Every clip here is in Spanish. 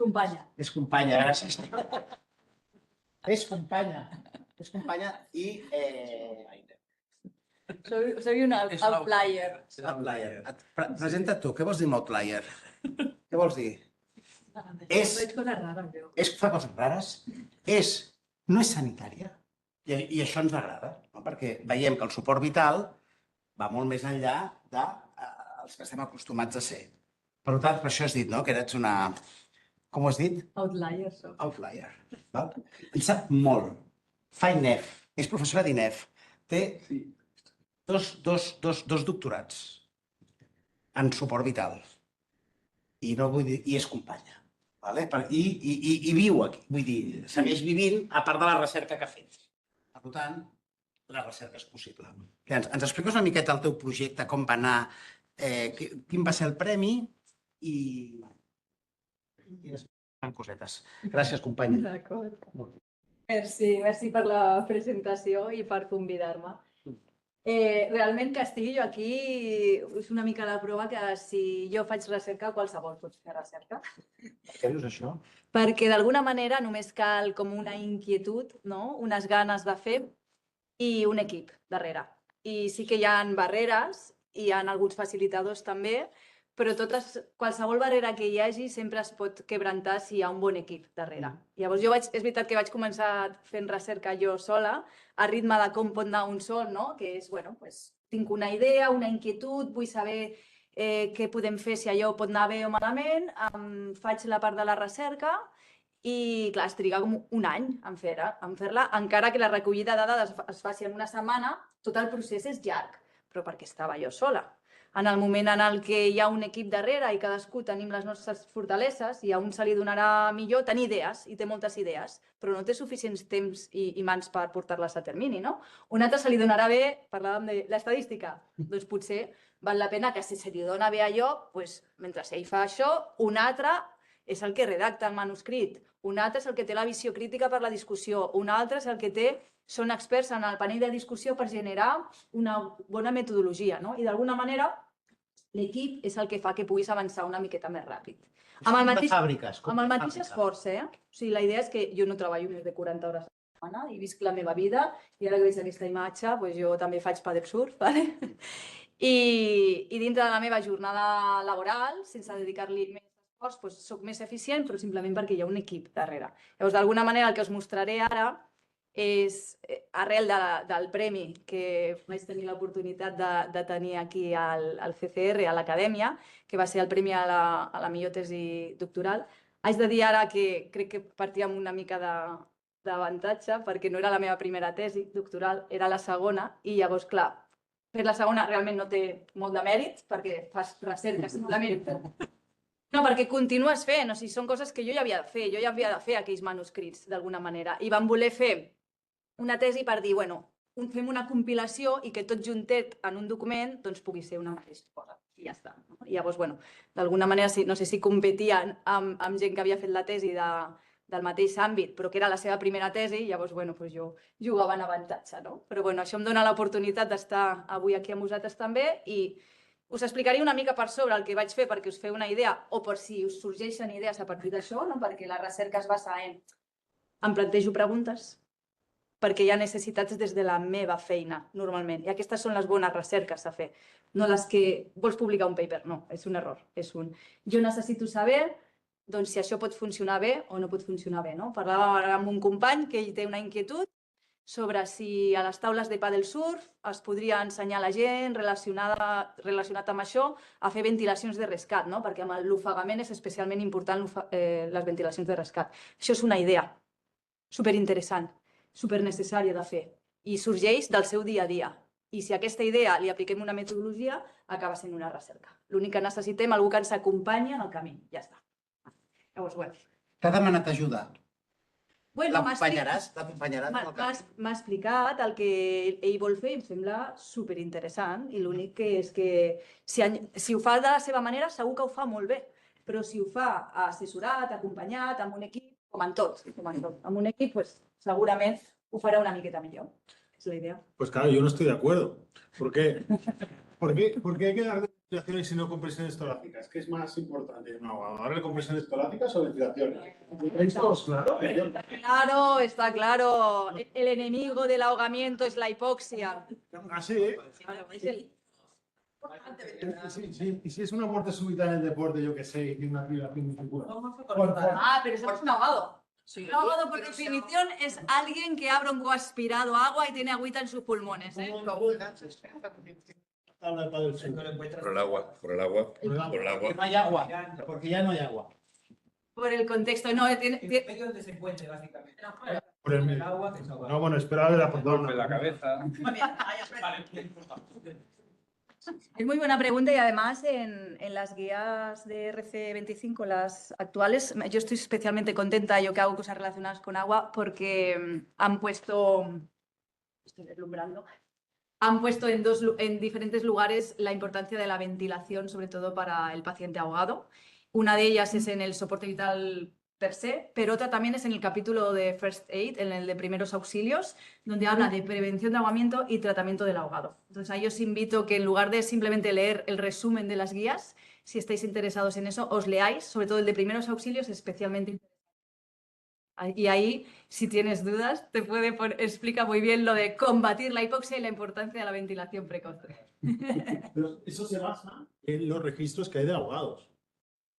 Companya. És companya, gràcies. És companya. És companya i... Soy un outlier. Outlier. Presenta't tu, què vols dir amb outlier? Què vols dir? Faig coses rares, jo. Fa coses rares, no és sanitària i això ens agrada, no? Perquè veiem que el suport vital va molt més enllà dels que estem acostumats a ser. Per tant, per això has dit, no?, que eres una... Com ho has dit? Outlier, soc. Outlier. Val? En sap molt. Fa INEF, és professora d'INEF. Té dos doctorats en suport vital. I no vull dir... I és companya. Vale? I viu aquí. Vull dir, segueix vivint a part de la recerca que ha fet. Per tant, la recerca és possible. Ens expliques una miqueta el teu projecte, com va anar, quin va ser el premi i després cosetes. Gràcies, companya. D'acord. Merci per la presentació i per convidar-me. Realment que estigui jo aquí és una mica la prova que si jo faig recerca, qualsevol pot fer recerca. Per què dius això? Perquè d'alguna manera només cal com una inquietud, no? Unes ganes de fer i un equip darrere. I sí que hi ha barreres, hi ha alguns facilitadors també, però qualsevol barrera que hi hagi sempre es pot quebrantar si hi ha un bon equip darrere. Llavors és veritat que vaig començar fent recerca jo sola, a ritme de com pot anar un sol, no? Que és, bueno, tinc una idea, una inquietud, vull saber què podem fer, si allò pot anar bé o malament, faig la part de la recerca i, clar, es triga com un any en fer-la, encara que la recollida de dades es faci en una setmana, tot el procés és llarg, però perquè estava jo sola. En el moment en el que hi ha un equip darrere i cadascú tenim les nostres fortaleses i a un se li donarà millor tenir idees, i té moltes idees, però no té suficients temps i mans per portar-les a termini, no? Un altre se li donarà bé, parlàvem de l'estadística, doncs potser val la pena que si se li dona bé allò, mentre ell fa això, un altre és el que redacta el manuscrit, un altre és el que té la visió crítica per la discussió, un altre és el que són experts en el panell de discussió per generar una bona metodologia, no? I d'alguna manera l'equip és el que fa que puguis avançar una miqueta més ràpid. Amb el mateix esforç, O sigui, la idea és que jo no treballo més de 40 hores a la setmana i visc la meva vida i ara que veig aquesta imatge, jo també faig paddle-surf, i dintre de la meva jornada laboral, sense dedicar-li més esforç, soc més eficient, però simplement perquè hi ha un equip darrere. Llavors, d'alguna manera, el que us mostraré ara és, arrel del premi que vaig tenir l'oportunitat de tenir aquí al CCR, a l'acadèmia, que va ser el premi a la millor tesi doctoral, haig de dir ara que crec que partia amb una mica d'avantatge perquè no era la meva primera tesi doctoral, era la segona, i llavors, clar, fer la segona realment no té molt de mèrit perquè fas recerca simplement. No, perquè continues fent, o sigui, són coses que jo ja havia de fer aquells manuscrits, d'alguna manera, i vam voler fer una tesi per dir, bueno, fem una compilació i que tot juntet en un document doncs pugui ser una mateixa cosa, i ja està. I llavors, bueno, d'alguna manera, no sé si competien amb gent que havia fet la tesi del mateix àmbit, però que era la seva primera tesi, llavors, bueno, jo jugava en avantatge, no? Però, bueno, això em dona l'oportunitat d'estar avui aquí amb vosaltres també i us explicaré una mica per sobre el que vaig fer perquè us feu una idea o per si us sorgeixen idees a partir d'això, perquè la recerca es basa en em plantejo preguntes, perquè hi ha necessitats des de la meva feina, normalment. I aquestes són les bones recerques a fer, no les que vols publicar un paper, no, és un error. Jo necessito saber si això pot funcionar bé o no pot funcionar bé. Parlava amb un company que ell té una inquietud sobre si a les taules de paddle-surf es podria ensenyar a la gent relacionat amb això a fer ventilacions de rescat, perquè amb l'ofegament és especialment important les ventilacions de rescat. Això és una idea superinteressant, supernecessària de fer i sorgeix del seu dia a dia. I si a aquesta idea li apliquem una metodologia, acaba sent una recerca. L'únic que necessitem és algú que ens acompanyi en el camí. Ja està. Llavors, bueno. T'ha demanat ajuda? L'acompanyaràs? M'ha explicat el que ell vol fer i em sembla superinteressant. I l'únic que és que si ho fa de la seva manera segur que ho fa molt bé. Però si ho fa assessorat, acompanyat, amb un equip, com en tot, amb un equip, segurament ho farà una miqueta millor. Es la idea. Pues claro, yo no estoy de acuerdo. ¿Por qué? ¿Por qué hay que dar Ventilaciones y no compresiones torácicas. ¿Qué es más importante? No, ahora compresiones torácicas o ventilaciones. Claro. Claro, está claro. El enemigo del ahogamiento es la hipoxia. Así, ¿eh? Claro, es el- Sí. Y si es una muerte súbita en el deporte, yo qué sé, y tiene una fibrilación muscular. Ah, pero eso no es un ahogado. Un ahogado, por definición, es alguien que ha broncoaspirado agua y tiene agüita en sus pulmones, ¿eh? Habla el Padre Sur. Por el agua, por el agua, por el agua. No hay agua, porque ya no hay agua. Por el contexto, no, tiene... medio donde se encuentre, básicamente. Por el medio. No, bueno, espera de la Golpe en la cabeza. Es muy buena pregunta y además en las guías de RC25, las actuales, yo estoy especialmente contenta, yo que hago cosas relacionadas con agua, porque han puesto, estoy deslumbrando, han puesto en diferentes lugares la importancia de la ventilación, sobre todo para el paciente ahogado. Una de ellas es en el soporte vital per se, pero otra también es en el capítulo de First Aid, en el de primeros auxilios, donde habla de prevención de ahogamiento y tratamiento del ahogado. Entonces, ahí os invito que en lugar de simplemente leer el resumen de las guías, si estáis interesados en eso, os leáis, sobre todo el de primeros auxilios, especialmente interesante. Y ahí, si tienes dudas, te puede explica muy bien lo de combatir la hipoxia y la importancia de la ventilación precoz. Pero eso se basa en los registros que hay de ahogados.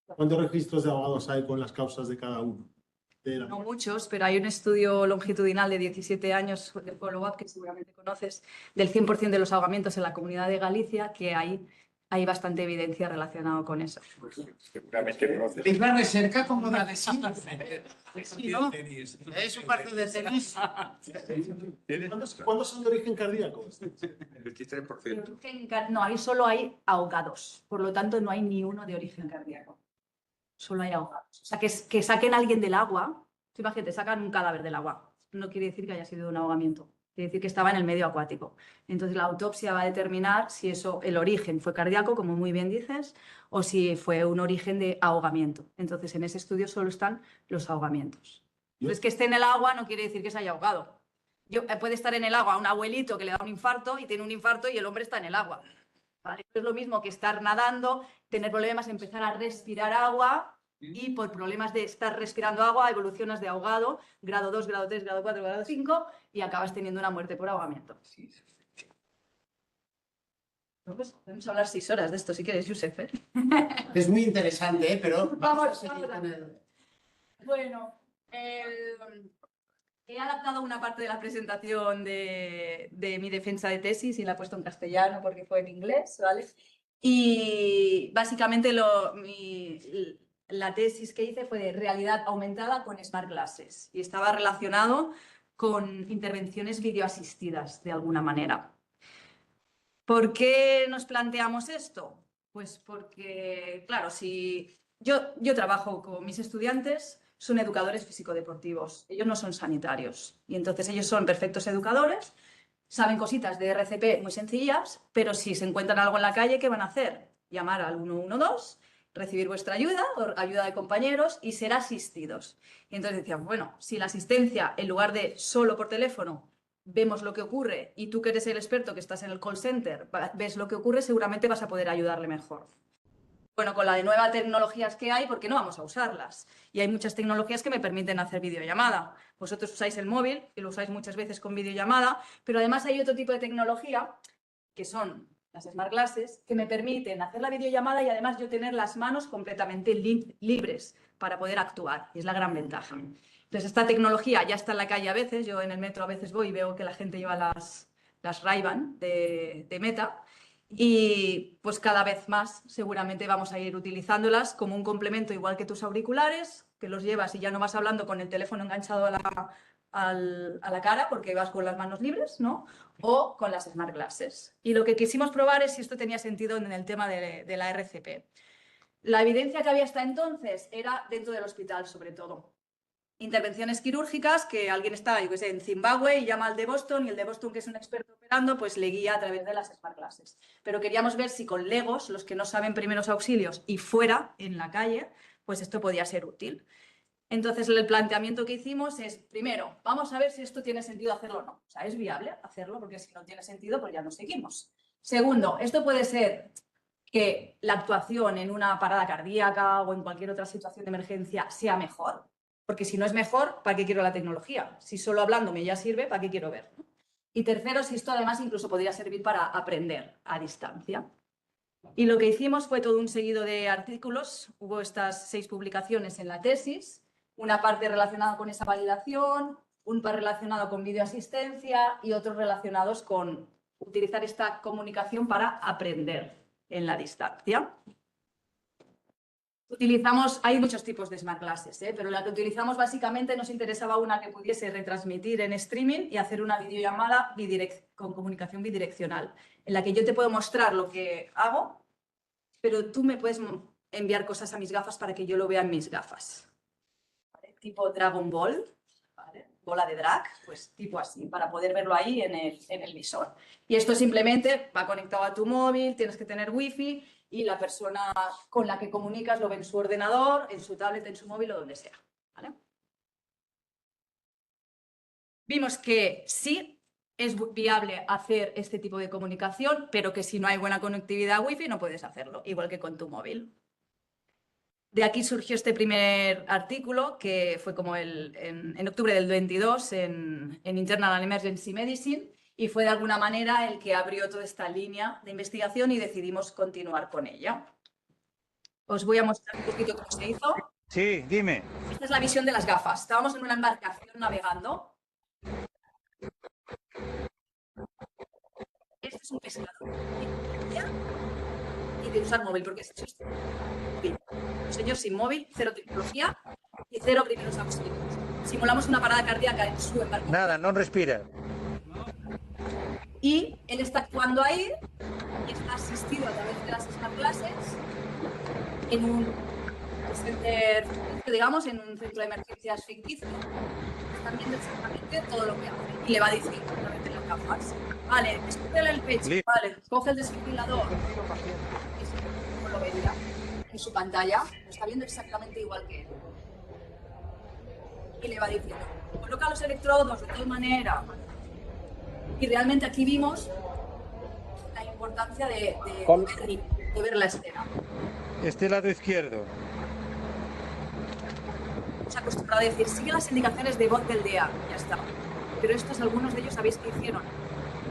¿Cuántos registros de ahogados hay con las causas de cada uno? No muchos, pero hay un estudio longitudinal de 17 años de follow-up que seguramente conoces, del 100% de los ahogamientos en la Comunidad de Galicia, que hay bastante evidencia relacionada con eso. Seguramente conoces. Es la recerca como la de Silverfeld. Sí, ¿no? Es un partido de tenis. ¿Cuántos son de origen cardíaco? El 23%. No, ahí solo hay ahogados, por lo tanto no hay ni uno de origen cardíaco. Solo hay ahogados. O sea, que saquen a alguien del agua, tú imagínate, sacan un cadáver del agua. No quiere decir que haya sido un ahogamiento, quiere decir que estaba en el medio acuático. Entonces la autopsia va a determinar si el origen fue cardíaco, como muy bien dices, o si fue un origen de ahogamiento. Entonces en ese estudio solo están los ahogamientos. Entonces que esté en el agua no quiere decir que se haya ahogado. Puede estar en el agua un abuelito que le da un infarto y tiene un infarto y el hombre está en el agua. ¿Vale? Es lo mismo que estar nadando, tener problemas, empezar a respirar agua y por problemas de estar respirando agua evolucionas de ahogado, grado 2, grado 3, grado 4, grado 5 y acabas teniendo una muerte por ahogamiento. Pues podemos hablar 6 horas de esto si quieres, Josep, ¿eh? Es muy interesante, pero Vamos a ver. Bueno, he adaptado una parte de la presentación de mi defensa de tesis y la he puesto en castellano porque fue en inglés, ¿vale? Y básicamente la tesis que hice fue de realidad aumentada con Smart Glasses y estaba relacionado con intervenciones videoasistidas de alguna manera. ¿Por qué nos planteamos esto? Pues porque, claro, si yo trabajo con mis estudiantes, son educadores físico-deportivos, ellos no son sanitarios y entonces ellos son perfectos educadores, saben cositas de RCP muy sencillas, pero si se encuentran algo en la calle, ¿qué van a hacer? Llamar al 112, recibir vuestra ayuda o ayuda de compañeros y ser asistidos. Y entonces decían, bueno, si la asistencia, en lugar de solo por teléfono, vemos lo que ocurre y tú que eres el experto que estás en el call center, ves lo que ocurre, seguramente vas a poder ayudarle mejor. Bueno, con la de nuevas tecnologías que hay, ¿por qué no vamos a usarlas? Y hay muchas tecnologías que me permiten hacer videollamada. Vosotros usáis el móvil y lo usáis muchas veces con videollamada, pero además hay otro tipo de tecnología que son las Smart Glasses, que me permiten hacer la videollamada y además yo tener las manos completamente libres para poder actuar. Y es la gran ventaja. Entonces, esta tecnología ya está en la calle a veces. Yo en el metro a veces voy y veo que la gente lleva las Ray-Ban de Meta. Y pues cada vez más seguramente vamos a ir utilizándolas como un complemento, igual que tus auriculares, que los llevas y ya no vas hablando con el teléfono enganchado a la cara porque vas con las manos libres, ¿no? O con las Smart Glasses. Y lo que quisimos probar es si esto tenía sentido en el tema de la RCP. La evidencia que había hasta entonces era dentro del hospital, sobre todo. Intervenciones quirúrgicas, que alguien está, yo qué sé, en Zimbabue y llama al de Boston y el de Boston, que es un experto operando, pues le guía a través de las Smart Glasses. Pero queríamos ver si con legos, los que no saben primeros auxilios y fuera, en la calle, pues esto podía ser útil. Entonces, el planteamiento que hicimos es, primero, vamos a ver si esto tiene sentido hacerlo o no. O sea, es viable hacerlo, porque si no tiene sentido, pues ya no seguimos. Segundo, esto puede ser que la actuación en una parada cardíaca o en cualquier otra situación de emergencia sea mejor. Porque si no es mejor, ¿para qué quiero la tecnología? Si solo hablándome ya sirve, ¿para qué quiero ver? Y tercero, si esto además incluso podría servir para aprender a distancia. Y lo que hicimos fue todo un seguido de artículos. Hubo estas 6 publicaciones en la tesis, una parte relacionada con esa validación, un par relacionado con videoasistencia y otros relacionados con utilizar esta comunicación para aprender en la distancia. Hay muchos tipos de Smart Classes, pero la que utilizamos básicamente nos interesaba una que pudiese retransmitir en streaming y hacer una videollamada con comunicación bidireccional, en la que yo te puedo mostrar lo que hago, pero tú me puedes enviar cosas a mis gafas para que yo lo vea en mis gafas. ¿Vale? Tipo Dragon Ball, ¿vale? Bola de drag, pues tipo así, para poder verlo ahí en el visor. Y esto simplemente va conectado a tu móvil, tienes que tener wifi y la persona con la que comunicas lo ve en su ordenador, en su tablet, en su móvil o donde sea. ¿Vale? Vimos que sí es viable hacer este tipo de comunicación, pero que si no hay buena conectividad wifi no puedes hacerlo, igual que con tu móvil. De aquí surgió este primer artículo, que fue como en octubre del 22 en Internal and Emergency Medicine, y fue de alguna manera el que abrió toda esta línea de investigación y decidimos continuar con ella. Os voy a mostrar un poquito cómo se hizo. Sí, dime. Esta es la visión de las gafas. Estábamos en una embarcación navegando. Este es un pescador. Y de usar móvil, porque es esto. Un señor sin móvil, 0 tecnología y 0 primeros auxilios. Simulamos una parada cardíaca en su embarcación. Nada, no respira. Y él está actuando ahí y está asistido a través de las Smart Classes en un centro de emergencias ficticio. Están viendo exactamente todo lo que hace y le va a decir exactamente las gafas. Vale, escúpele el pecho. Vale, coge el desfibrilador. Como lo vería en su pantalla, lo está viendo exactamente igual que él. Y le va diciendo, coloca los electrodos de tal manera. Y realmente aquí vimos la importancia de ver la escena. Este lado izquierdo. Se ha acostumbrado a decir, sigue las indicaciones de voz del DEA, ya está. Pero estos, algunos de ellos, ¿sabéis qué hicieron?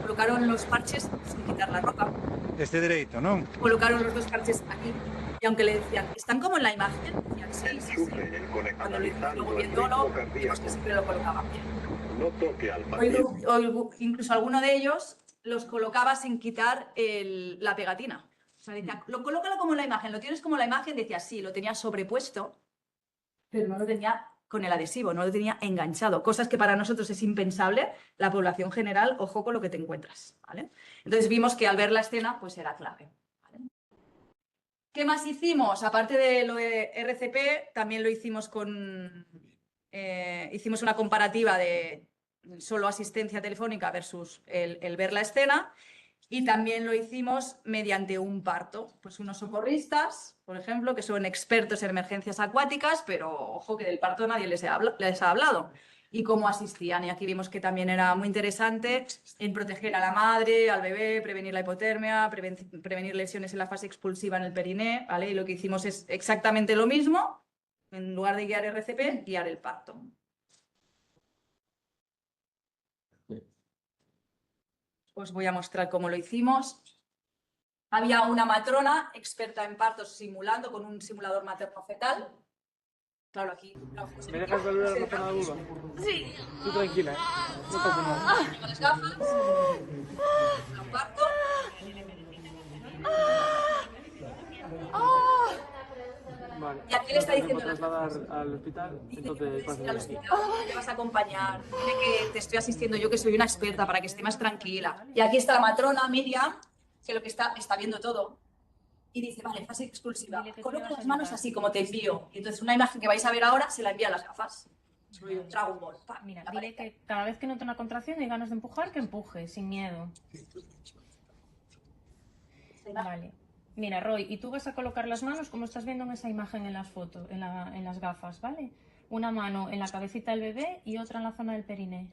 Colocaron los parches sin quitar la ropa. Este derecho, ¿no? Colocaron los 2 parches aquí. Y aunque le decían, ¿están como en la imagen? Decían, sí, sí, sí. Cuando lo hicimos luego viéndolo, vimos que siempre lo colocaban bien. No toque al paciente. O incluso alguno de ellos los colocaba sin quitar la pegatina. O sea, decía, colócalo como en la imagen, lo tienes como en la imagen, decía, sí, lo tenía sobrepuesto, pero no lo tenía con el adhesivo, no lo tenía enganchado. Cosas que para nosotros es impensable, la población general, ojo con lo que te encuentras, ¿vale? Entonces vimos que al ver la escena, pues era clave. ¿Vale? ¿Qué más hicimos? Aparte de lo de RCP, también lo hicimos hicimos una comparativa de solo asistencia telefónica versus el ver la escena. Y también lo hicimos mediante un parto. Pues unos socorristas, por ejemplo, que son expertos en emergencias acuáticas, pero ojo que del parto nadie les ha hablado. Y cómo asistían. Y aquí vimos que también era muy interesante en proteger a la madre, al bebé, prevenir la hipotermia, prevenir lesiones en la fase expulsiva en el periné, ¿vale? Y lo que hicimos es exactamente lo mismo. En lugar de guiar RCP, guiar el parto. Os voy a mostrar cómo lo hicimos. Había una matrona experta en partos simulando con un simulador materno-fetal. Claro, aquí... ¿Me dejas volver a la zona de duda? Sí. Tú tranquila, no pasa nada. Con las gafas. Un parto. Vale. Y aquí le está diciendo... Para trasladar al hospital, entonces pasa al hospital, te vas a acompañar, dile que te estoy asistiendo yo, que soy una experta, para que esté más tranquila. Y aquí está la matrona, Miriam, que lo que está viendo todo. Y dice, vale, fase expulsiva, coloca las manos así como te envío. Y entonces una imagen que vais a ver ahora se la envía a las gafas. Dragon Ball. Mira, dile que cada vez que note una contracción y ganas de empujar, que empuje, sin miedo. Vale. Mira, Roy, y tú vas a colocar las manos como estás viendo en esa imagen en las fotos, en las gafas, ¿vale? Una mano en la cabecita del bebé y otra en la zona del periné.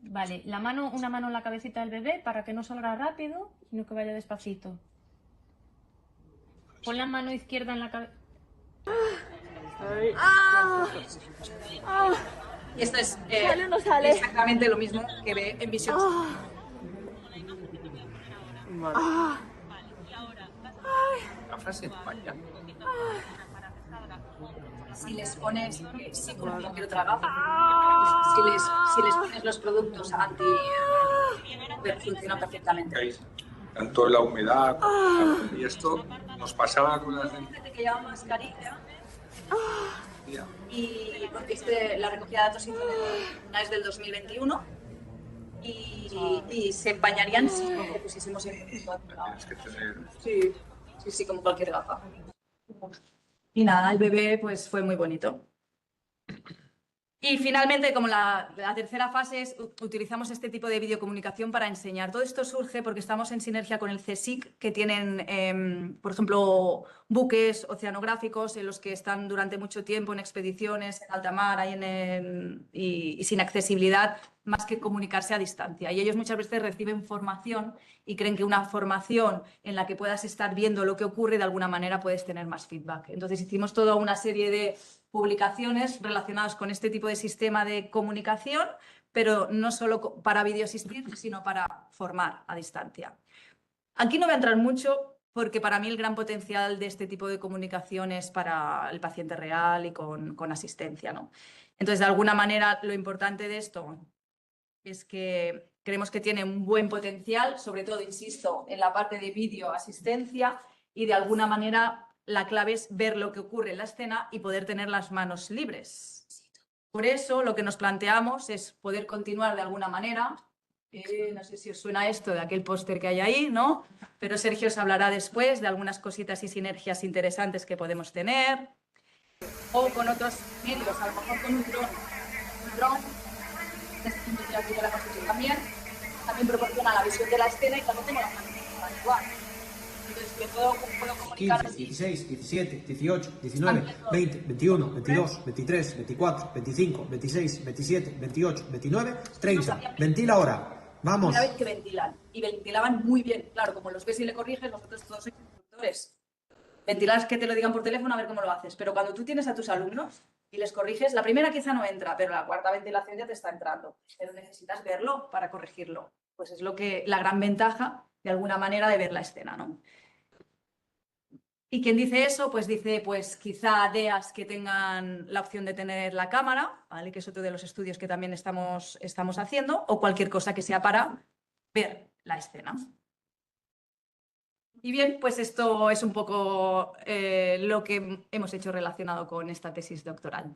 Vale, una mano en la cabecita del bebé para que no salga rápido, sino que vaya despacito. Pon la mano izquierda en la cabeza. Y esto es ¿Sale o no sale? exactamente lo mismo que ve en visión. Vale. Gafas en España. Si les pones, sí, como cualquier otra gafa, si les pones los productos anti, funciona perfectamente. ¿Veis? Tanto la humedad y esto nos pasaba con las Hay gente que lleva mascarilla dentro. y porque la recogida de datos una es del 2021 y se empañarían si no le pusiésemos el producto a otro lado. Tienes que tener... Sí, como cualquier gafa. Y nada, el bebé pues fue muy bonito. Y finalmente, como la tercera fase es, utilizamos este tipo de videocomunicación para enseñar. Todo esto surge porque estamos en sinergia con el CSIC, que tienen, por ejemplo, buques oceanográficos en los que están durante mucho tiempo en expediciones, en alta mar, y sin accesibilidad, más que comunicarse a distancia. Y ellos muchas veces reciben formación y creen que una formación en la que puedas estar viendo lo que ocurre, de alguna manera puedes tener más feedback. Entonces hicimos toda una serie de publicaciones relacionadas con este tipo de sistema de comunicación, pero no solo para videoasistir, sino para formar a distancia. Aquí no voy a entrar mucho porque para mí el gran potencial de este tipo de comunicación es para el paciente real y con asistencia, ¿no? Entonces, de alguna manera, lo importante de esto es que creemos que tiene un buen potencial, sobre todo, insisto, en la parte de videoasistencia y de alguna manera la clave es ver lo que ocurre en la escena y poder tener las manos libres. Por eso lo que nos planteamos es poder continuar de alguna manera. No sé si os suena esto de aquel póster que hay ahí, ¿no? Pero Sergio os hablará después de algunas cositas y sinergias interesantes que podemos tener. O con otros medios, a lo mejor con un dron, también proporciona la visión de la escena y también tengo la manos igual. Entonces, yo puedo comunicar 15, 16, 17, 18, 19, 20, 21, 22, 23, 24, 25, 26, 27, 28, 29, 30. Ventila ahora. Vamos. Una vez que ventilan. Y ventilaban muy bien. Claro, como los ves y le corriges, vosotros todos sois instructores. Ventilas que te lo digan por teléfono a ver cómo lo haces. Pero cuando tú tienes a tus alumnos y les corriges, la primera quizá no entra, pero la cuarta ventilación ya te está entrando. Pero necesitas verlo para corregirlo. Pues es la gran ventaja, de alguna manera, de ver la escena, ¿no? Y quien dice eso, pues dice, pues quizá DEAs que tengan la opción de tener la cámara, ¿vale? Que es otro de los estudios que también estamos haciendo, o cualquier cosa que sea para ver la escena. Y bien, pues esto es un poco lo que hemos hecho relacionado con esta tesis doctoral.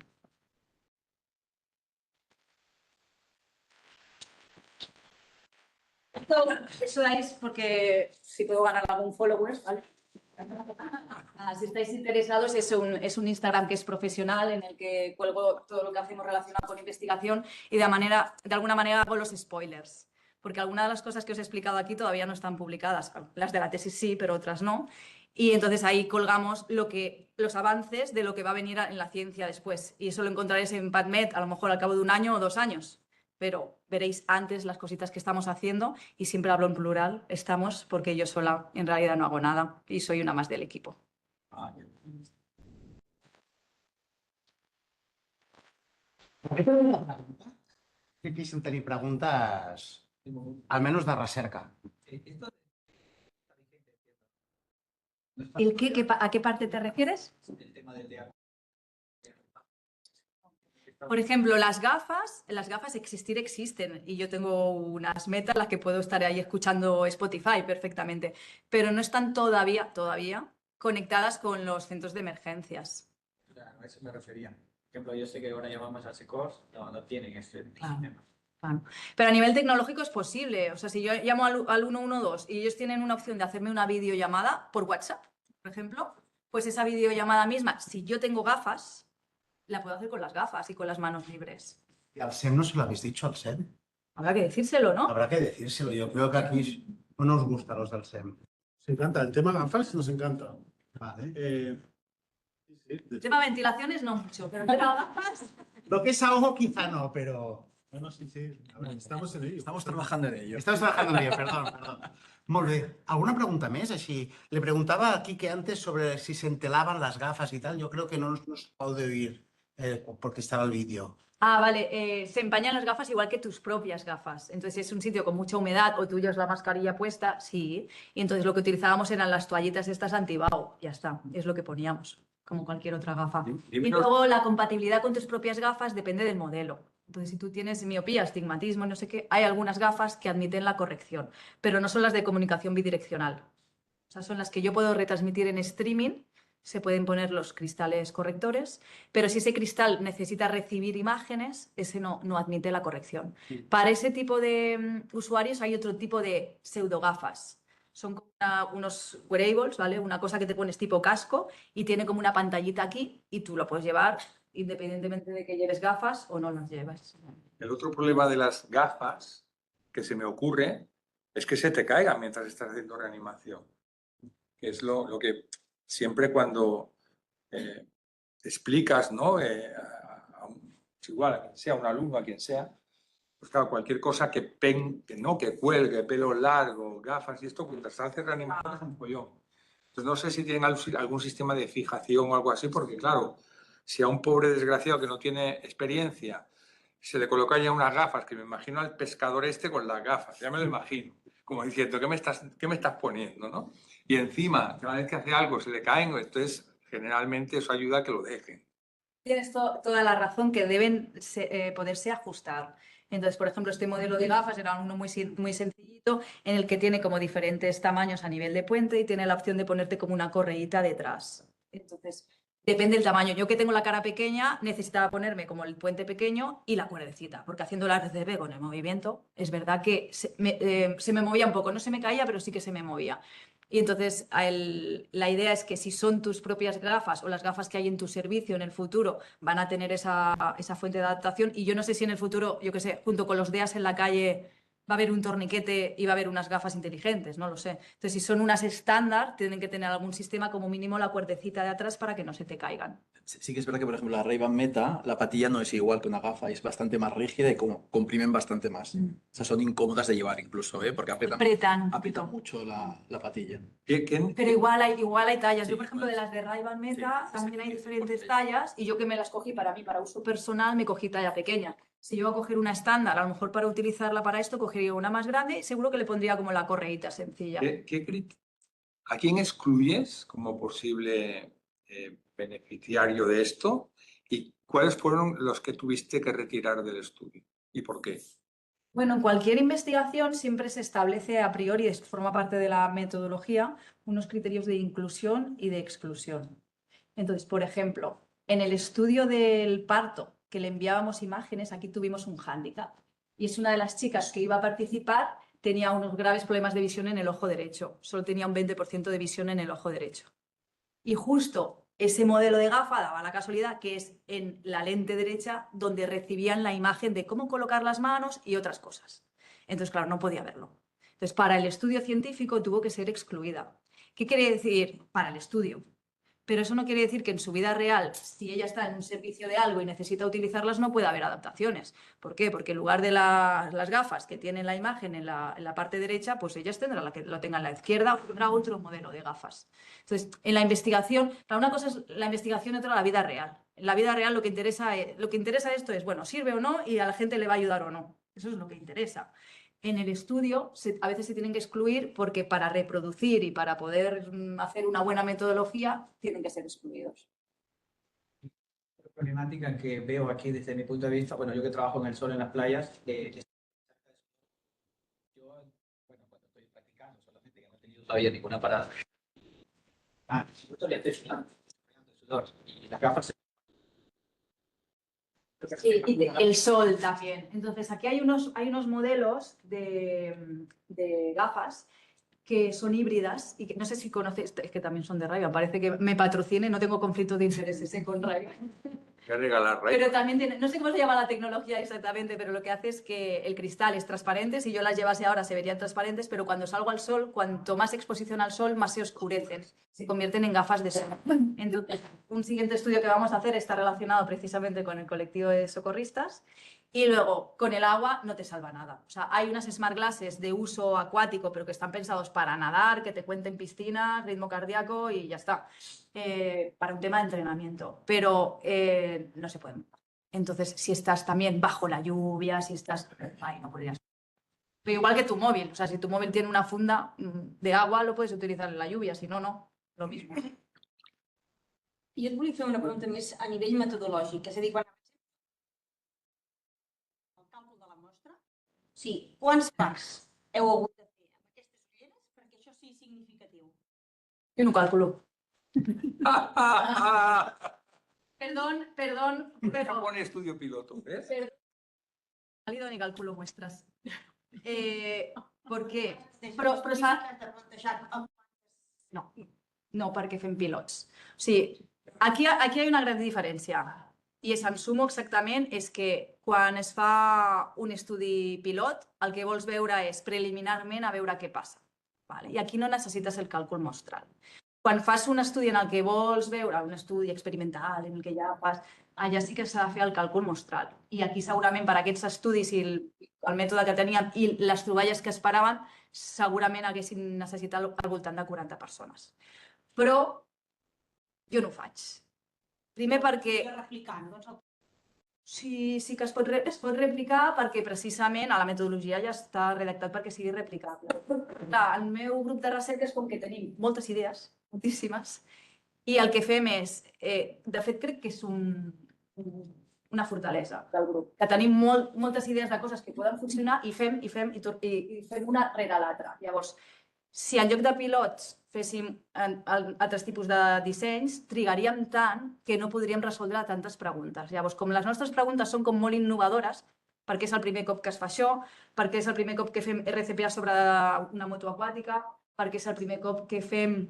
Eso es porque si puedo ganar algún follower, ¿vale? Si estáis interesados, es un Instagram que es profesional, en el que cuelgo todo lo que hacemos relacionado con investigación y de alguna manera hago los spoilers, porque algunas de las cosas que os he explicado aquí todavía no están publicadas. Las de la tesis sí, pero otras no. Y entonces ahí colgamos los avances de lo que va a venir en la ciencia después. Y eso lo encontraréis en PubMed a lo mejor al cabo de 1 año o 2 años. Pero veréis antes las cositas que estamos haciendo, y siempre hablo en plural, estamos, porque yo sola en realidad no hago nada y soy una más del equipo. És difícil tenir preguntes, almenys de recerca. ¿A qué parte te refieres? Por ejemplo, las gafas existen y yo tengo unas metas en las que puedo estar ahí escuchando Spotify perfectamente, pero no están todavía conectadas con los centros de emergencias. Claro, a eso me refería. Por ejemplo, yo sé que ahora llamamos a SECORS, no tienen este sistema. Claro. Pero a nivel tecnológico es posible. O sea, si yo llamo al 112 y ellos tienen una opción de hacerme una videollamada por WhatsApp, por ejemplo, pues esa videollamada misma, si yo tengo gafas, la puedo hacer con las gafas y con las manos libres. ¿Y al SEM no se lo habéis dicho al SEM? Habrá que decírselo, ¿no? Habrá que decírselo. Yo creo que aquí no nos gusta los del SEM. Nos encanta. El tema gafas nos encanta. Vale. El tema ventilaciones no mucho, pero el tema gafas... Lo que es ahogo quizá no, pero... Bueno, sí, sí. A ver, estamos en ello. Estamos trabajando en ello. Estamos trabajando en ello, perdón. Molt bé. ¿Alguna pregunta més? Així, le preguntaba a Quique antes sobre si se entelaban las gafas y tal. Yo creo que no nos puede oír porque estaba el vídeo. Ah, vale. Se empañan las gafas igual que tus propias gafas. Entonces, si es un sitio con mucha humedad o tú llevas la mascarilla puesta, sí. Y entonces lo que utilizábamos eran las toallitas estas antibao. Ya está. Es lo que poníamos, como cualquier otra gafa. Y luego la compatibilidad con tus propias gafas depende del modelo. Entonces, si tú tienes miopía, astigmatismo, no sé qué, hay algunas gafas que admiten la corrección, pero no son las de comunicación bidireccional. O sea, son las que yo puedo retransmitir en streaming. Se pueden poner los cristales correctores, pero si ese cristal necesita recibir imágenes, ese no admite la corrección. Para ese tipo de usuarios hay otro tipo de pseudogafas. Son como unos wearables, ¿vale? Una cosa que te pones tipo casco y tiene como una pantallita aquí y tú lo puedes llevar independientemente de que lleves gafas o no las lleves. El otro problema de las gafas que se me ocurre es que se te caigan mientras estás haciendo reanimación. Que es lo que siempre cuando explicas, ¿no? Igual a quien sea, un alumno, a quien sea, pues claro, cualquier cosa que cuelgue, pelo largo, gafas y esto, mientras hace reanimación es un follón. Entonces no sé si tienen algún sistema de fijación o algo así, porque claro, si a un pobre desgraciado que no tiene experiencia se le colocan ya unas gafas, que me imagino al pescador este con las gafas, ya me lo imagino, como diciendo, ¿qué me estás poniendo, no? Y encima, cada vez que hace algo se le caen, entonces generalmente eso ayuda a que lo dejen. Tienes toda la razón, que deben poderse ajustar. Entonces, por ejemplo, este modelo de gafas era uno muy sencillito, en el que tiene como diferentes tamaños a nivel de puente y tiene la opción de ponerte como una correíta detrás. Entonces, depende del tamaño. Yo que tengo la cara pequeña, necesitaba ponerme como el puente pequeño y la cuerdecita, porque haciendo la RCP con el movimiento, es verdad que se me movía un poco. No se me caía, pero sí que se me movía. Y entonces la idea es que si son tus propias gafas o las gafas que hay en tu servicio en el futuro van a tener esa fuente de adaptación. Y yo no sé si en el futuro, yo qué sé, junto con los DEAs en la calle va a haber un torniquete y va a haber unas gafas inteligentes, no lo sé. Entonces, si son unas estándar, tienen que tener algún sistema, como mínimo la cuerdecita de atrás para que no se te caigan. Sí que es verdad que, por ejemplo, la Ray-Ban Meta, la patilla no es igual que una gafa, es bastante más rígida y como comprimen bastante más. O sea, son incómodas de llevar incluso, porque aprietan mucho la patilla. Pero igual hay tallas. Sí, Yo, por ejemplo, de las de Ray-Ban Meta también hay diferentes tallas y yo que me las cogí para mí, para uso personal, me cogí talla pequeña. Si yo voy a coger una estándar, a lo mejor para utilizarla para esto, cogería una más grande y seguro que le pondría como la correíta sencilla. ¿A quién excluyes como posible beneficiario de esto? ¿Y cuáles fueron los que tuviste que retirar del estudio? ¿Y por qué? Bueno, en cualquier investigación siempre se establece a priori, esto forma parte de la metodología, unos criterios de inclusión y de exclusión. Entonces, por ejemplo, en el estudio del parto, que le enviábamos imágenes, aquí tuvimos un hándicap. Y es una de las chicas que iba a participar, tenía unos graves problemas de visión en el ojo derecho. Solo tenía un 20% de visión en el ojo derecho. Y justo ese modelo de gafa daba la casualidad que es en la lente derecha donde recibían la imagen de cómo colocar las manos y otras cosas. Entonces, claro, no podía verlo. Entonces, para el estudio científico tuvo que ser excluida. ¿Qué quiere decir? Para el estudio. Pero eso no quiere decir que en su vida real, si ella está en un servicio de algo y necesita utilizarlas, no pueda haber adaptaciones. ¿Por qué? Porque en lugar de las gafas que tienen la imagen en la parte derecha, pues ellas tendrán la que lo tenga en la izquierda o tendrá otro modelo de gafas. Entonces, en la investigación, una cosa es la investigación y otra la vida real. En la vida real lo que interesa esto es, bueno, sirve o no y a la gente le va a ayudar o no. Eso es lo que interesa. En el estudio a veces se tienen que excluir porque para reproducir y para poder hacer una buena metodología tienen que ser excluidos. La problemática que veo aquí desde mi punto de vista, bueno, yo que trabajo en el sol en las playas, yo, bueno, cuando estoy practicando, solamente que no he tenido todavía ninguna parada. Yo estoy sudando y las gafas Y el sol también. Entonces, aquí hay unos modelos de gafas que son híbridas y que no sé si conoces, es que también son de Ray-Ban, parece que me patrocine, no tengo conflicto de intereses con Ray-Ban. Voy a regalar Ray-Ban. Pero también tiene, no sé cómo se llama la tecnología exactamente, pero lo que hace es que el cristal es transparente. Si yo las llevase ahora se verían transparentes, pero cuando salgo al sol, cuanto más exposición al sol, más se oscurecen. Se convierten en gafas de sol. Entonces, un siguiente estudio que vamos a hacer está relacionado precisamente con el colectivo de socorristas. Y luego, con el agua no te salva nada. O sea, hay unas smart glasses de uso acuático, pero que están pensados para nadar, que te cuenten piscina, ritmo cardíaco y ya está. Para un tema de entrenamiento. Pero no se pueden. Entonces, si estás también bajo la lluvia, si estás... Ay, no podrías. Pero igual que tu móvil. O sea, si tu móvil tiene una funda de agua, lo puedes utilizar en la lluvia. Si no, no. Lo mismo. I et volia fer una pregunta més a nivell metodològic, és a dir, quan el càlcul de la mostra, sí, quants marcs heu hagut de fer amb aquestes ulleres perquè això sigui significatiu? Jo no calculo. Perdón. Pone estudio piloto, ¿ves? Válido ni calculo muestras. ¿Por qué? Però No, perquè fem pilots. O sigui, aquí hi ha una gran diferència. I en sumo exactament és que quan es fa un estudi pilot, el que vols veure és preliminarment a veure què passa. Vale? I aquí no necessites el càlcul mostral. Quan fas un estudi en el que vols veure, un estudi experimental, en el que ja fas, allà sí que s'ha de fer el càlcul mostral. I aquí segurament per aquests estudis i el mètode que teníem i les troballes que esperaven, segurament haguessin necessitat al voltant de 40 persones. Però jo no ho faig. Primer perquè... Sí que es pot replicar perquè precisament a la metodologia ja està redactat perquè sigui replicable. El meu grup de recerca és com que tenim moltes idees, moltíssimes, i el que fem és, de fet crec que és una fortalesa del grup, que tenim moltes idees de coses que poden funcionar i fem una rere l'altra. Llavors, si en lloc de pilots féssim altres tipus de dissenys, trigaríem tant que no podríem resoldre tantes preguntes. Llavors, com les nostres preguntes són com molt innovadores, perquè és el primer cop que es fa això, perquè és el primer cop que fem RCPA sobre una moto aquàtica, perquè és el primer cop que fem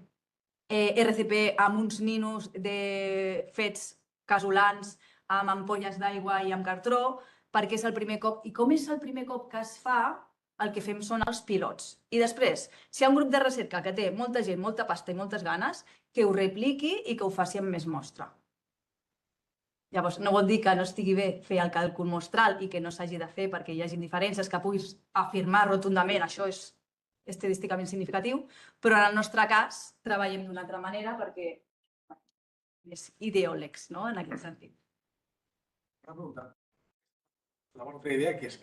RCP amb uns ninos fets casolans, amb ampolles d'aigua i amb cartró, perquè és el primer cop. I com és el primer cop que es fa, el que fem són els pilots. I després, si hi ha un grup de recerca que té molta gent, molta pasta i moltes ganes, que ho repliqui i que ho faci amb més mostra. Llavors, no vol dir que no estigui bé fer el càlcul mostral i que no s'hagi de fer perquè hi hagi diferències que puguis afirmar rotundament això és estadísticament significatiu, però en el nostre cas treballem d'una altra manera perquè és ideòlegs, no?, en aquest sentit. Una pregunta. La bona idea que és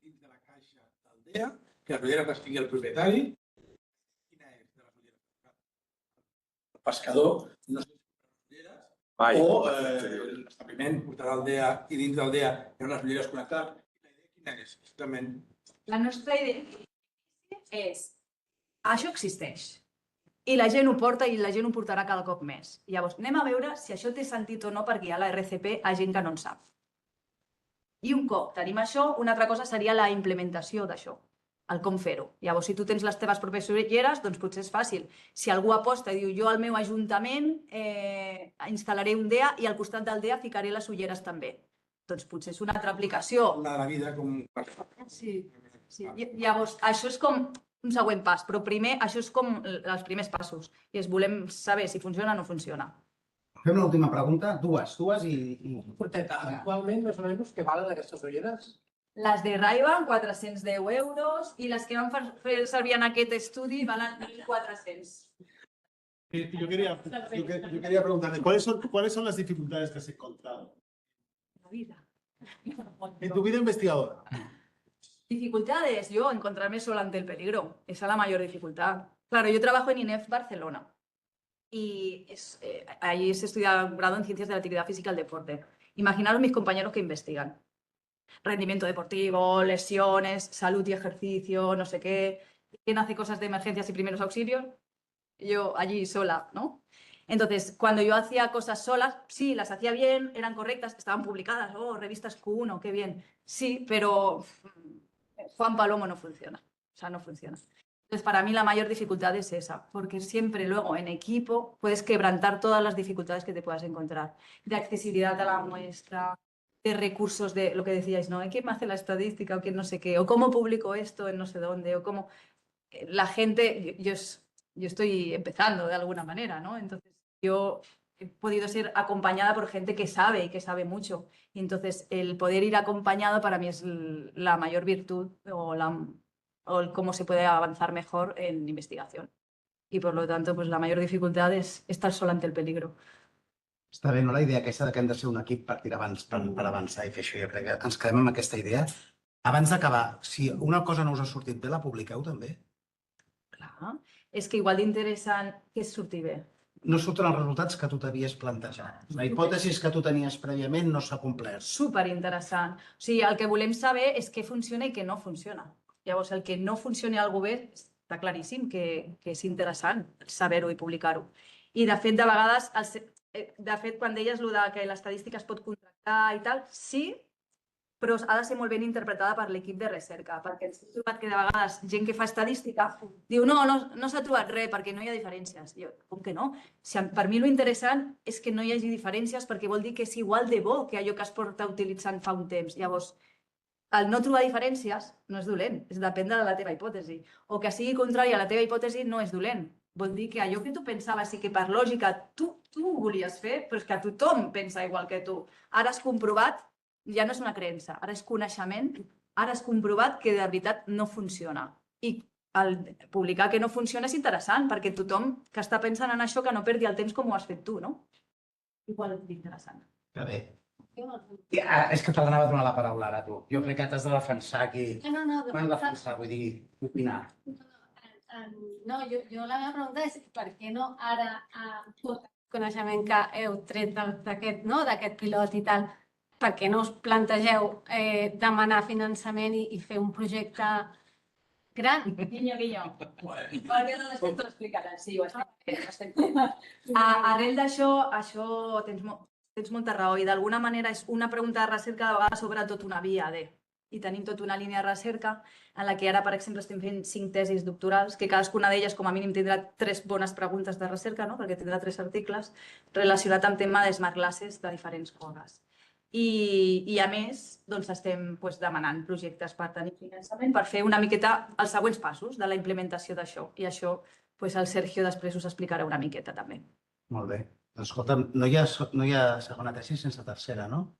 dins de la caixa d'Aldea, que les ulleres les tingui el propietari. Quina és de les ulleres? El pescador no sé si les ulleres o l'establiment portarà Aldea i dins d'Aldea hi ha unes ulleres connectades. Quina és exactament? La nostra idea és això existeix i la gent ho porta i la gent ho portarà cada cop més. Llavors, anem a veure si això té sentit o no perquè hi ha la RCP a gent que no en sap. I un cop tenim això, una altra cosa seria la implementació d'això, el com fer-ho. Llavors, si tu tens les teves pròpies ulleres, doncs potser és fàcil. Si algú aposta i diu jo al meu ajuntament instal·laré un DEA i al costat del DEA ficaré les ulleres també. Doncs potser és una altra aplicació. Una de la vida com... Sí. Llavors, això és com un següent pas, però primer això és com els primers passos. I volem saber si funciona o no funciona. Fem l'última pregunta, dues i... Actualment, més o menys, què valen aquestes ulleres? Les de Ray-Ban, 410 euros, i les que vam fer servir en aquest estudi valen 1.400. Yo quería preguntarle, ¿cuáles son las dificultades que has encontrado La vida. en tu vida investigadora? Dificultades, yo encontrarme sola ante el peligro. Esa es la mayor dificultad. Claro, yo trabajo en INEF Barcelona. Y allí se estudia grado en Ciencias de la Actividad Física y el Deporte. Imaginaros mis compañeros que investigan. Rendimiento deportivo, lesiones, salud y ejercicio, no sé qué. ¿Quién hace cosas de emergencias y primeros auxilios? Yo allí sola, ¿no? Entonces, cuando yo hacía cosas solas, sí, las hacía bien, eran correctas, estaban publicadas, revistas Q1, qué bien. Sí, pero Juan Palomo no funciona. O sea, no funciona. Entonces, para mí la mayor dificultad es esa, porque siempre luego en equipo puedes quebrantar todas las dificultades que te puedas encontrar, de accesibilidad a la muestra, de recursos, de lo que decíais, ¿no? ¿Quién me hace la estadística o quién no sé qué? ¿O cómo publico esto en no sé dónde? ¿O cómo la gente, yo estoy empezando de alguna manera, ¿no? Entonces, yo he podido ser acompañada por gente que sabe y que sabe mucho. Y entonces el poder ir acompañado para mí es la mayor virtud o el cómo se puede avanzar mejor en investigación. Y por lo tanto, pues la mayor dificultad es estar sola ante el peligro. Està bé, no, la idea aquesta de que hem de ser un equip per tirar per avançar i fer això. Jo crec que ens quedem amb aquesta idea. Abans d'acabar, si una cosa no us ha sortit bé, la publiqueu també? Clar. És que igual d'interessant que surti bé. No surten els resultats que tu t'havies plantejat. La hipòtesi que tu tenies prèviament no s'ha complert. Superinteressant. O sigui, el que volem saber és què funciona i què no funciona. Llavors, el que no funcioni al govern està claríssim que és interessant saber-ho i publicar-ho. I, de fet, de vegades, quan deies que l'estadística es pot contractar i tal, sí, però ha de ser molt ben interpretada per l'equip de recerca, perquè ens hem trobat que de vegades gent que fa estadística diu no s'ha trobat res perquè no hi ha diferències. Jo, com que no? Per mi l'interessant és que no hi hagi diferències perquè vol dir que és igual de bo que allò que es porta utilitzant fa un temps. Llavors, el no trobar diferències no és dolent, depèn de la teva hipòtesi. O que sigui contrari a la teva hipòtesi no és dolent. Vol dir que allò que tu pensaves i que per lògica tu ho volies fer, però és que tothom pensa igual que tu. Ara has comprovat, ja no és una creença, ara és coneixement, ara has comprovat que de veritat no funciona. I el publicar que no funciona és interessant, perquè tothom que està pensant en això que no perdi el temps com ho has fet tu, no? Igual és interessant. Que bé. És que te l'anava a donar la paraula ara, tu. Jo crec que t'has de defensar aquí. No, defensar, vull dir, opinar. No, jo la meva pregunta és per què no ara tot el coneixement que heu tret d'aquest pilot i tal, per què no us plantegeu demanar finançament i fer un projecte gran? Guinyo. Perquè no després t'ho explicarà. Sí, ho estem fent. Arrel d'això, tens molta raó i d'alguna manera és una pregunta de recerca de vegades sobre tot una via de. I tenim tota una línia de recerca en la que ara, per exemple, estem fent 5 tesis doctorals, que cadascuna d'elles com a mínim tindrà 3 bones preguntes de recerca, perquè tindrà 3 articles relacionats amb tema de smart glasses de diferents coses. I a més, estem demanant projectes per tenir finançament per fer una miqueta els següents passos de la implementació d'això. I això el Sergio després us explicarà una miqueta també. Molt bé. Escolta'm, no hi ha segona tesi sense tercera, no?